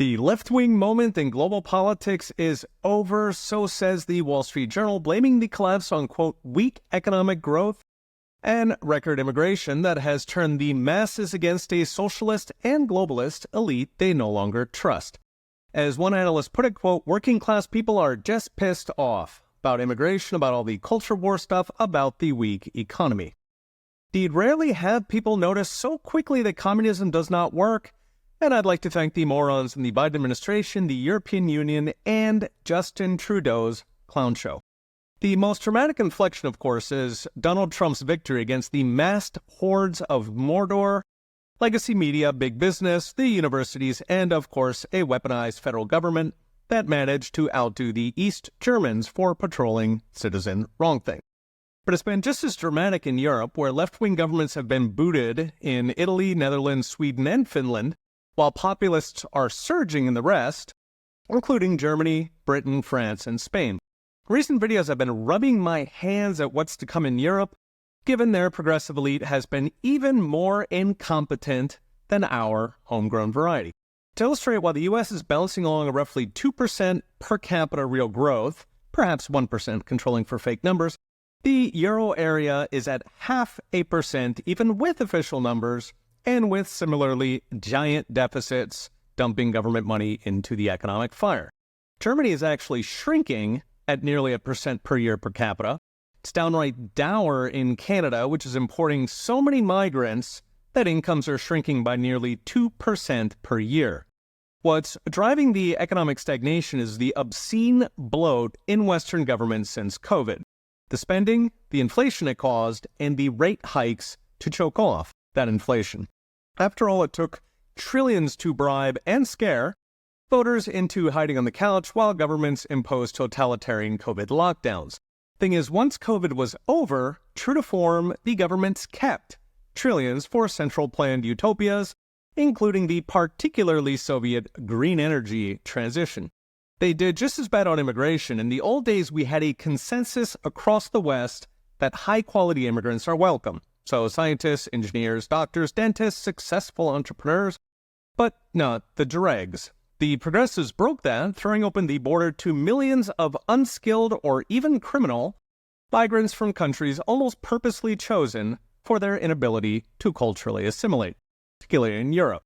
The left-wing moment in global politics is over, so says the Wall Street Journal, blaming the collapse on, quote, weak economic growth and record immigration that has turned the masses against a socialist and globalist elite they no longer trust. As one analyst put it, quote, working-class people are just pissed off about immigration, about all the culture war stuff, about the weak economy. Indeed, rarely have people notice so quickly that communism does not work. And I'd like to thank the morons in the Biden administration, the European Union, and Justin Trudeau's clown show. The most dramatic inflection, of course, is Donald Trump's victory against the massed hordes of Mordor, legacy media, big business, the universities, and, of course, a weaponized federal government that managed to outdo the East Germans for patrolling citizen wrongthing. But it's been just as dramatic in Europe, where left-wing governments have been booted in Italy, Netherlands, Sweden, and Finland, while populists are surging in the rest, including Germany, Britain, France, and Spain. Recent videos have been rubbing my hands at what's to come in Europe, given their progressive elite has been even more incompetent than our homegrown variety. To illustrate why the U.S. is bouncing along a roughly 2% per capita real growth, perhaps 1% controlling for fake numbers, the euro area is at 0.5%, even with official numbers, and with similarly giant deficits dumping government money into the economic fire. Germany is actually shrinking at nearly 1% per year per capita. It's downright dour in Canada, which is importing so many migrants that incomes are shrinking by nearly 2% per year. What's driving the economic stagnation is the obscene bloat in Western governments since COVID. The spending, the inflation it caused, and the rate hikes to choke off that inflation. After all, it took trillions to bribe and scare voters into hiding on the couch while governments imposed totalitarian COVID lockdowns. Thing is, once COVID was over, true to form, the governments kept trillions for central planned utopias, including the particularly Soviet green energy transition. They did just as bad on immigration. In the old days, we had a consensus across the West that high-quality immigrants are welcome. So scientists, engineers, doctors, dentists, successful entrepreneurs, but not the dregs. The progressives broke that, throwing open the border to millions of unskilled or even criminal migrants from countries almost purposely chosen for their inability to culturally assimilate, particularly in Europe.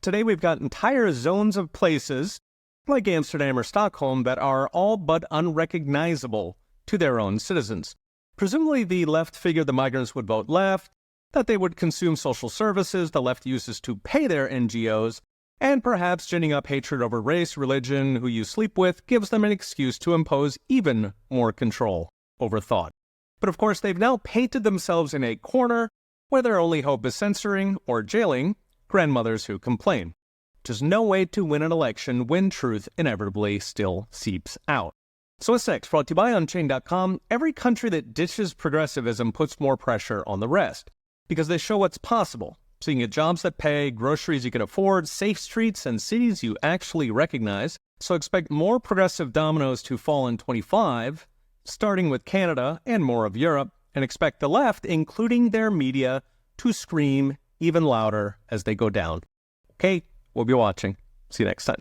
Today we've got entire zones of places, like Amsterdam or Stockholm, that are all but unrecognizable to their own citizens. Presumably the left figured the migrants would vote left, that they would consume social services the left uses to pay their NGOs, and perhaps ginning up hatred over race, religion, who you sleep with, gives them an excuse to impose even more control over thought. But of course, they've now painted themselves in a corner where their only hope is censoring or jailing grandmothers who complain, which is no way to win an election when truth inevitably still seeps out. So what's next? Brought to you by Unchained.com. Every country that ditches progressivism puts more pressure on the rest, because they show what's possible. So you can get jobs that pay, groceries you can afford, safe streets, and cities you actually recognize. So expect more progressive dominoes to fall in 25, starting with Canada and more of Europe, and expect the left, including their media, to scream even louder as they go down. Okay, we'll be watching. See you next time.